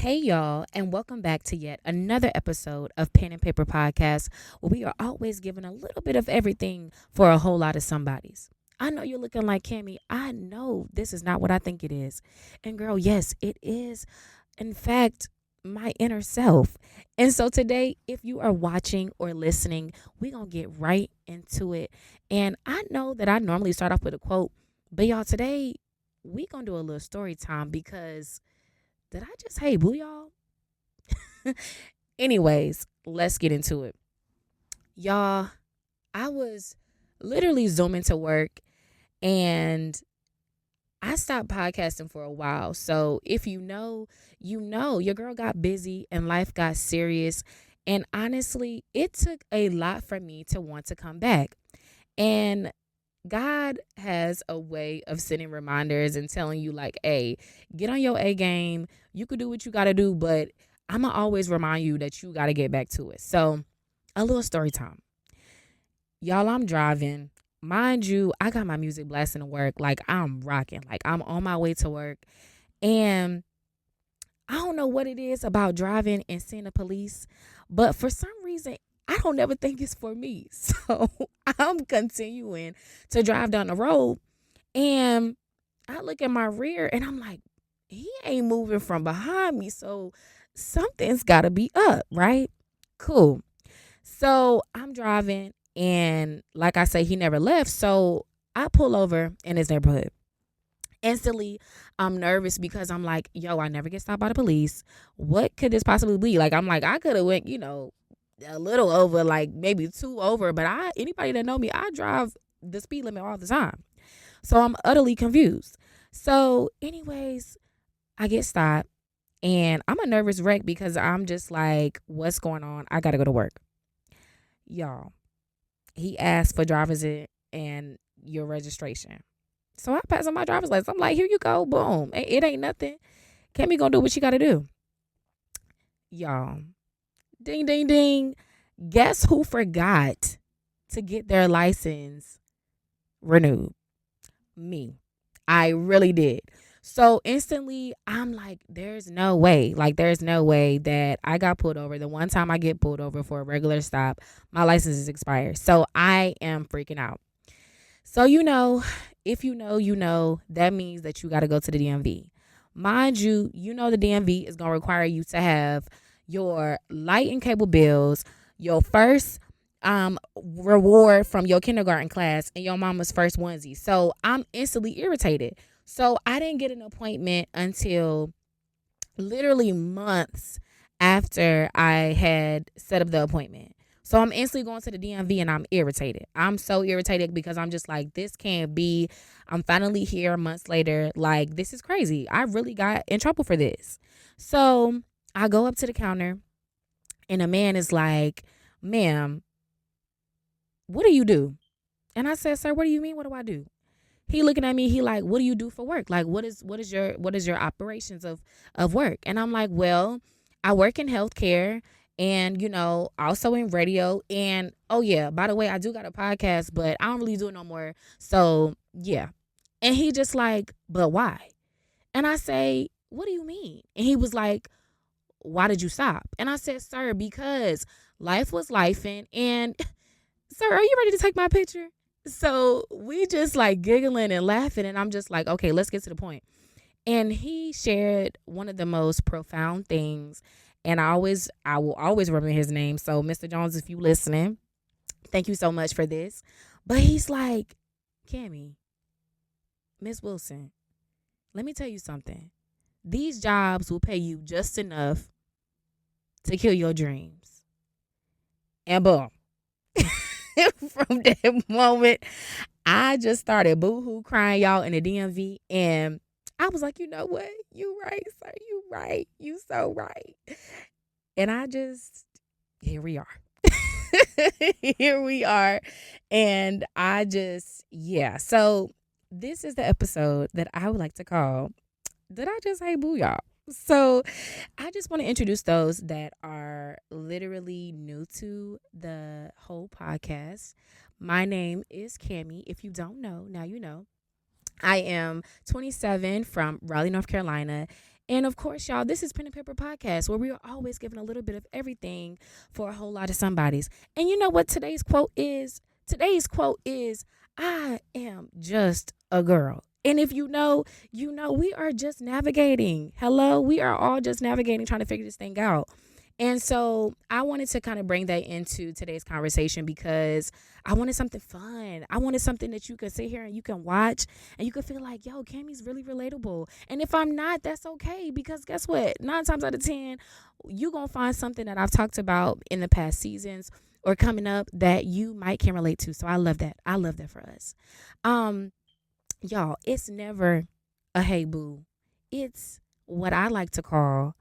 Hey, y'all, and welcome back to yet another episode of Pen and Paper Podcast, where we are always giving a little bit of everything for a whole lot of somebodies. I know you're looking like Cammy. I know this is not what I think it is. And girl, yes, it is, in fact, my inner self. And so today, if you are watching or listening, we're going to get right into it. And I know that I normally start off with a quote, but y'all, today, we going to do a little story time because did I just hey boo y'all? Anyways, let's get into it. Y'all, I was literally zooming to work and I stopped podcasting for a while. So if you know, you know, your girl got busy and life got serious. And honestly, it took a lot for me to want to come back. And God has a way of sending reminders and telling you, like, hey, get on your A game. You could do what you got to do, but I'm going to always remind you that you got to get back to it. So, a little story time. Y'all, I'm driving. Mind you, I got my music blasting to work. Like, I'm rocking. Like, I'm on my way to work. And I don't know what it is about driving and seeing the police, but for some reason, I don't ever think it's for me. So I'm continuing to drive down the road and I look at my rear and I'm like, he ain't moving from behind me. So something's got to be up, right? Cool. So I'm driving and like I say, he never left. So I pull over in his neighborhood. Instantly, I'm nervous because I'm like, yo, I never get stopped by the police. What could this possibly be? Like, I'm like, I could have went, a little over, like maybe two over, but anybody that know me, I drive the speed limit all the time. So I'm utterly confused. So, anyways, I get stopped and I'm a nervous wreck because I'm just like, what's going on? I gotta go to work. Y'all, he asked for driver's ed and your registration. So I pass on my driver's license. I'm like, here you go. Boom. It ain't nothing. Cammy gonna do what she gotta do. Y'all. Ding, ding, ding. Guess who forgot to get their license renewed? Me. I really did. So instantly, I'm like, there's no way. Like, there's no way that I got pulled over. The one time I get pulled over for a regular stop, my license is expired. So I am freaking out. So, if you know, that means that you got to go to the DMV. Mind you, the DMV is going to require you to have your light and cable bills, your first reward from your kindergarten class, and your mama's first onesie. So I'm instantly irritated. So I didn't get an appointment until literally months after I had set up the appointment. So I'm instantly going to the DMV and I'm irritated. I'm so irritated because I'm just like, this can't be. I'm finally here months later. Like, this is crazy. I really got in trouble for this. So I go up to the counter and a man is like, ma'am, what do you do? And I said, sir, what do you mean? What do I do? He looking at me, he like, what do you do for work? Like, what is your operations of work? And I'm like, well, I work in healthcare and, also in radio. And oh yeah, by the way, I do got a podcast, but I don't really do it no more. So yeah. And he just like, but why? And I say, what do you mean? And he was like, why did you stop? And I said, sir, because life was lifing. And sir, are you ready to take my picture? So we just like giggling and laughing. And I'm just like, okay, let's get to the point. And he shared one of the most profound things. And I will always remember his name. So Mr. Jones, if you listening, thank you so much for this. But he's like, Cammy, Miss Wilson, let me tell you something. These jobs will pay you just enough to kill your dreams. And boom. From that moment, I just started boohoo crying, y'all, in the DMV. And I was like, you know what? You right, sir. You right. You so right. And here we are. Here we are. And yeah. So this is the episode that I would like to call, Did I Just Hey Boo Y'all? So I just want to introduce those that are literally new to the whole podcast. My name is Cammy. If you don't know, now you know. I am 27 from Raleigh, North Carolina, And of course, y'all, this is Pen and Paper Podcast, where we are always giving a little bit of everything for a whole lot of somebodies. And you know what today's quote is? Today's quote is, I am just a girl. And if you know, you know, we are just navigating. Hello, we are all just navigating, trying to figure this thing out. And so I wanted to kind of bring that into today's conversation because I wanted something fun. I wanted something that you could sit here and you can watch and you could feel like, yo, Cammie's really relatable. And if I'm not, that's okay, because guess what? 9 times out of 10, you're going to find something that I've talked about in the past seasons or coming up that you might can relate to. So I love that. I love that for us. Y'all, it's never a hey boo. It's what I like to call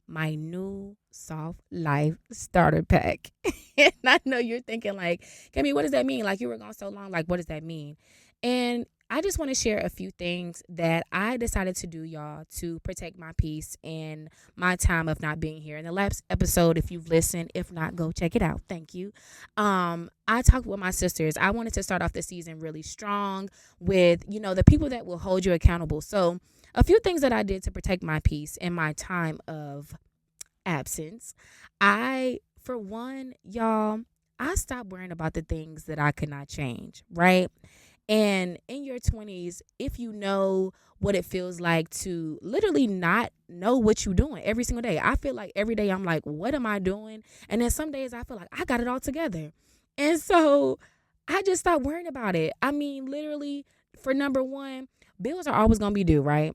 my new soft life starter pack. And I know you're thinking like, Cammie, what does that mean? Like, you were gone so long. Like, what does that mean? And I just want to share a few things that I decided to do, y'all, to protect my peace and my time of not being here. In the last episode, if you've listened, if not, go check it out. Thank you. I talked with my sisters. I wanted to start off the season really strong with, you know, the people that will hold you accountable. So a few things that I did to protect my peace in my time of absence. For one, y'all, I stopped worrying about the things that I could not change, right? And in your 20s, if you know what it feels like to literally not know what you're doing every single day, I feel like every day I'm like, what am I doing? And then some days I feel like I got it all together. And so I just stopped worrying about it. I mean, literally, for number one, bills are always going to be due, right?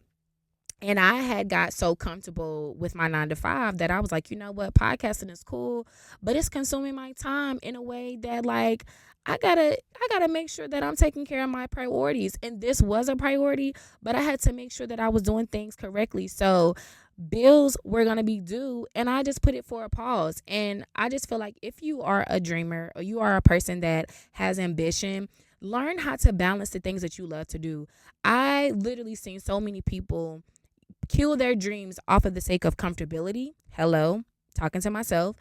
And I had got so comfortable with my 9 to 5 that I was like, you know what, podcasting is cool, but it's consuming my time in a way that, like, I gotta make sure that I'm taking care of my priorities. And this was a priority, but I had to make sure that I was doing things correctly. So bills were gonna be due, and I just put it for a pause. And I just feel like if you are a dreamer or you are a person that has ambition, learn how to balance the things that you love to do. I literally seen so many people kill their dreams off of the sake of comfortability. Hello, talking to myself.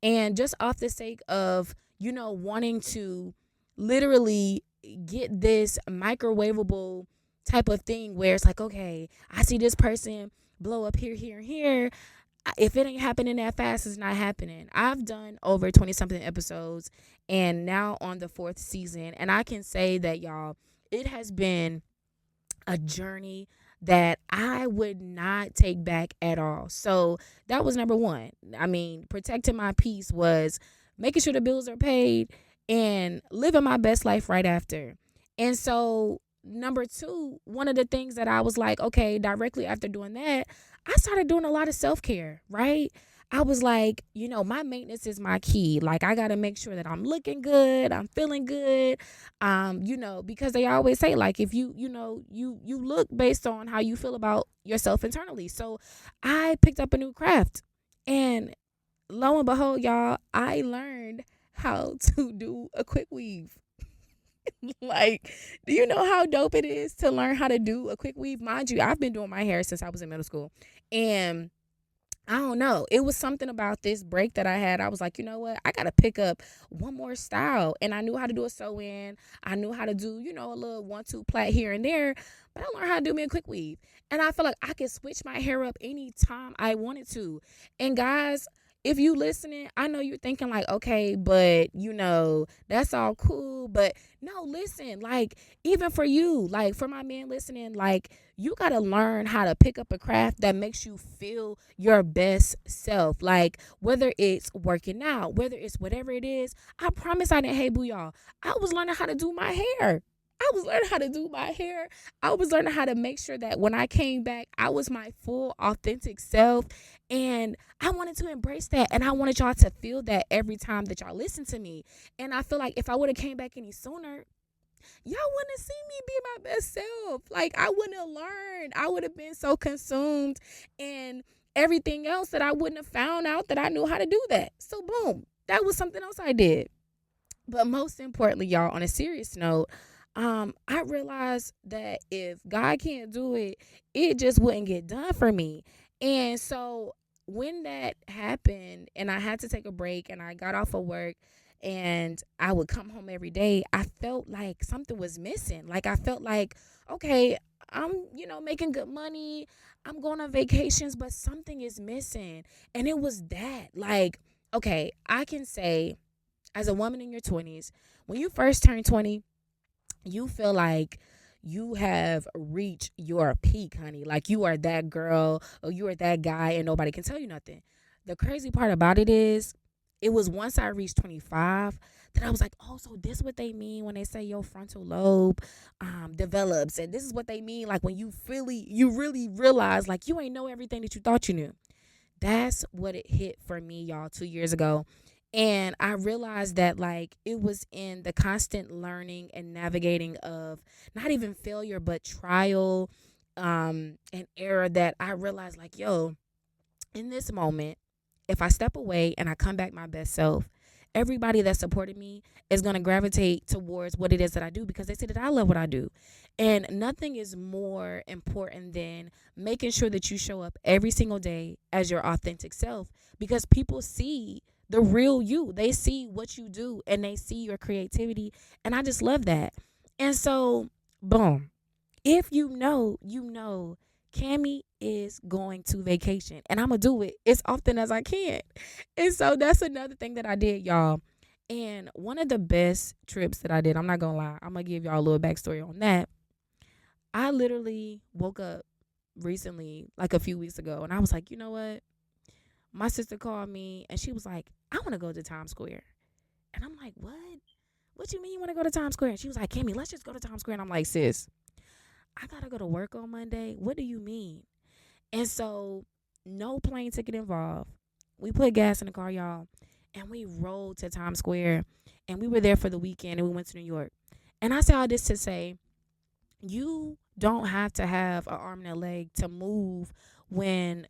And just off the sake of, you know, wanting to literally get this microwavable type of thing where it's like, okay, I see this person blow up here, here, and here. If it ain't happening that fast, it's not happening. I've done over 20 something episodes and now on the 4th season. And I can say that, y'all, it has been a journey that I would not take back at all. So that was number one. I mean, protecting my peace was making sure the bills are paid and living my best life right after. And so number two, one of the things that I was like, okay, directly after doing that, I started doing a lot of self-care, right? I was like, you know, my maintenance is my key. Like, I got to make sure that I'm looking good, I'm feeling good. You know, because they always say, like, if you look based on how you feel about yourself internally. So I picked up a new craft, and lo and behold, y'all, I learned how to do a quick weave. Like, do you know how dope it is to learn how to do a quick weave? Mind you, I've been doing my hair since I was in middle school, and I don't know. It was something about this break that I had. I was like, you know what? I got to pick up one more style. And I knew how to do a sew in. I knew how to do, you know, a little 1-2 plait here and there. But I learned how to do me a quick weave. And I feel like I could switch my hair up anytime I wanted to. And guys, if you listening, I know you're thinking like, okay, but you know, that's all cool. But no, listen, like, even for you, like for my man listening, like, you got to learn how to pick up a craft that makes you feel your best self. Like, whether it's working out, whether it's whatever it is, I promise I didn't, hey boo y'all, I was learning how to do my hair. I was learning how to do my hair. I was learning how to make sure that when I came back, I was my full authentic self. And I wanted to embrace that. And I wanted y'all to feel that every time that y'all listen to me. And I feel like if I would have came back any sooner, y'all wouldn't have seen me be my best self. Like, I wouldn't have learned. I would have been so consumed in everything else that I wouldn't have found out that I knew how to do that. So boom, that was something else I did. But most importantly, y'all, on a serious note, I realized that if God can't do it, it just wouldn't get done for me. And so when that happened and I had to take a break and I got off of work and I would come home every day, I felt like something was missing. Like, I felt like, okay, I'm, making good money. I'm going on vacations, but something is missing. And it was that. Like, okay, I can say as a woman in your 20s, when you first turn 20, you feel like you have reached your peak, honey. Like you are that girl or you are that guy and nobody can tell you nothing. The crazy part about it is it was once I reached 25 that I was like, oh, so this is what they mean when they say your frontal lobe develops. And this is what they mean like when you really realize like you ain't know everything that you thought you knew. That's what it hit for me, y'all, 2 years ago. And I realized that like it was in the constant learning and navigating of not even failure, but trial and error that I realized like, yo, in this moment, if I step away and I come back my best self, everybody that supported me is going to gravitate towards what it is that I do because they see that I love what I do. And nothing is more important than making sure that you show up every single day as your authentic self because people see the real you. They see what you do and they see your creativity. And I just love that. And so, boom. If you know, Cammy is going to vacation and I'm going to do it as often as I can. And so that's another thing that I did, y'all. And one of the best trips that I did, I'm not going to lie, I'm going to give y'all a little backstory on that. I literally woke up recently, like a few weeks ago, and I was like, you know what? My sister called me and she was like, I want to go to Times Square. And I'm like, what? What you mean you want to go to Times Square? And she was like, Cammy, let's just go to Times Square. And I'm like, sis, I gotta go to work on Monday. What do you mean? And so, no plane ticket involved. We put gas in the car, y'all, and we rode to Times Square. And we were there for the weekend and we went to New York. And I say all this to say, you don't have to have an arm and a leg to move when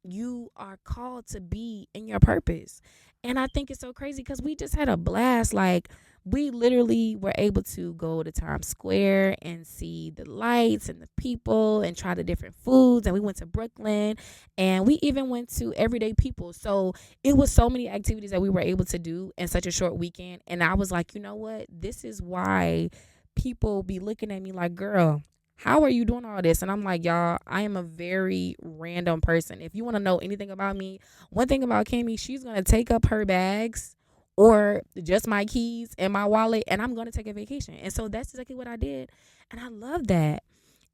you are called to be in your purpose. And I think it's so crazy because we just had a blast. Like, we literally were able to go to Times Square and see the lights and the people and try the different foods. And we went to Brooklyn and we even went to Everyday People. So it was so many activities that we were able to do in such a short weekend. And I was like, you know what? This is why people be looking at me like, girl, how are you doing all this? And I'm like, y'all, I am a very random person. If you want to know anything about me, one thing about Cammy, she's going to take up her bags or just my keys and my wallet, and I'm going to take a vacation. And so that's exactly what I did. And I love that.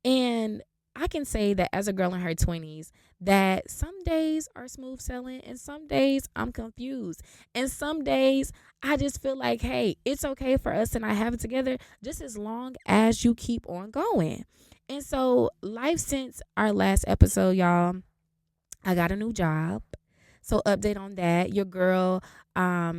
And I can say that as a girl in her 20s, that some days are smooth sailing and some days I'm confused. And some days I just feel like, hey, it's okay for us and I have it together just as long as you keep on going. And so, life since our last episode, y'all, I got a new job. So update on that. Your girl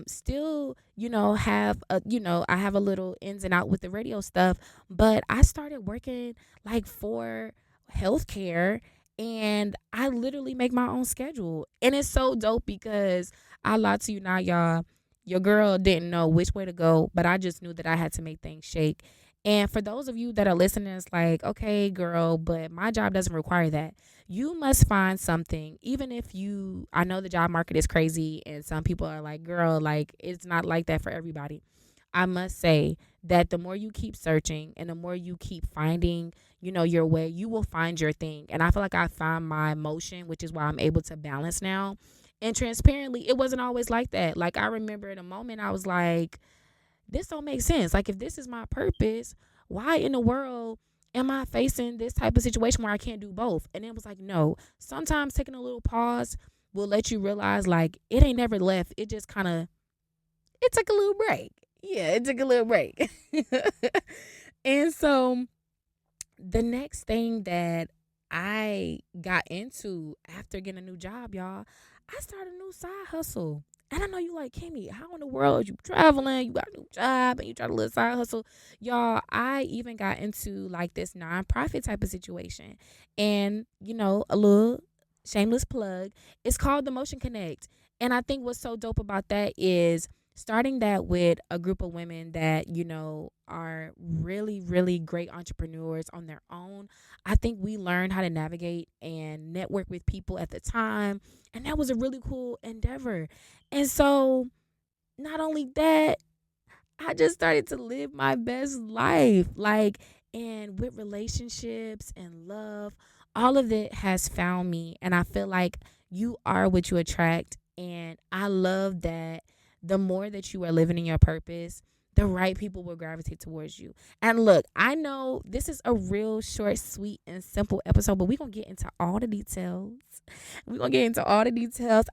still, have I have a little ins and out with the radio stuff, but I started working like for healthcare and I literally make my own schedule. And it's so dope because I lie to you now, y'all. Your girl didn't know which way to go, but I just knew that I had to make things shake. And for those of you that are listening, it's like, okay, girl, but my job doesn't require that. You must find something, even if I know the job market is crazy and some people are like, girl, like it's not like that for everybody. I must say that the more you keep searching and the more you keep finding, your way, you will find your thing. And I feel like I found my motion, which is why I'm able to balance now. And transparently, it wasn't always like that. Like I remember in a moment, I was like, this don't make sense. Like if this is my purpose, why in the world am I facing this type of situation where I can't do both? And it was like, no, sometimes taking a little pause will let you realize like it ain't never left. It just it took a little break. Yeah, it took a little break. And so the next thing that I got into after getting a new job, y'all, I started a new side hustle. And I know you like, Kimmy, how in the world are you traveling? You got a new job and you try to little side hustle. Y'all, I even got into like this nonprofit type of situation. And, a little shameless plug. It's called the Motion Connect. And I think what's so dope about that is starting that with a group of women that, are really, really great entrepreneurs on their own. I think we learned how to navigate and network with people at the time. And that was a really cool endeavor. And so not only that, I just started to live my best life. Like, And with relationships and love, all of it has found me. And I feel like you are what you attract. And I love that the more that you are living in your purpose, the right people will gravitate towards you. And look, I know this is a real short, sweet, and simple episode, but we're going to get into all the details.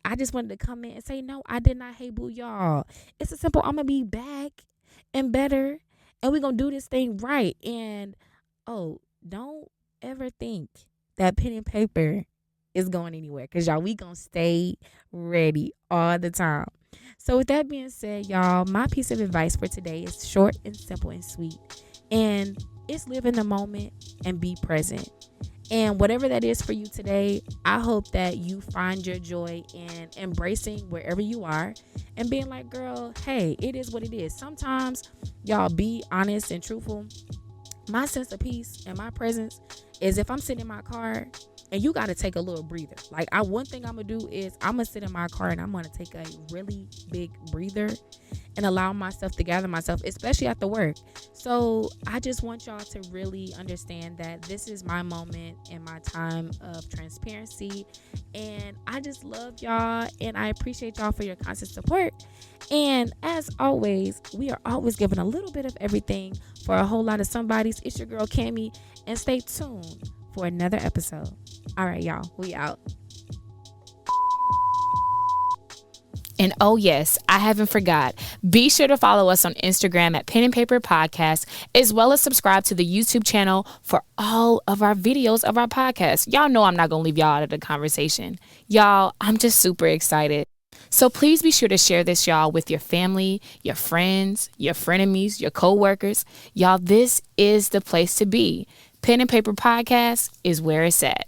I just wanted to come in and say, no, I did not hate boo, y'all. It's a simple, I'm going to be back and better, and we're going to do this thing right. And, oh, don't ever think that pen and paper is going anywhere, because, y'all, we going to stay ready all the time. So with that being said, y'all, my piece of advice for today is short and simple and sweet. And it's live in the moment and be present. And whatever that is for you today, I hope that you find your joy in embracing wherever you are and being like, girl, hey, it is what it is. Sometimes, y'all, be honest and truthful. My sense of peace and my presence is if I'm sitting in my car and you got to take a little breather. Like, one thing I'm going to do is I'm going to sit in my car and I'm going to take a really big breather and allow myself to gather myself, especially after work. So I just want y'all to really understand that this is my moment and my time of transparency. And I just love y'all and I appreciate y'all for your constant support. And as always, we are always giving a little bit of everything for a whole lot of somebodies. It's your girl, Cammie, and stay tuned for another episode. All right, y'all, we out. And oh yes, I haven't forgot. Be sure to follow us on Instagram at Pen and Paper Podcast, as well as subscribe to the YouTube channel for all of our videos of our podcast. Y'all know I'm not going to leave y'all out of the conversation. Y'all, I'm just super excited. So please be sure to share this, y'all, with your family, your friends, your frenemies, your co-workers. Y'all, this is the place to be. Pen and Paper Podcast is where it's at.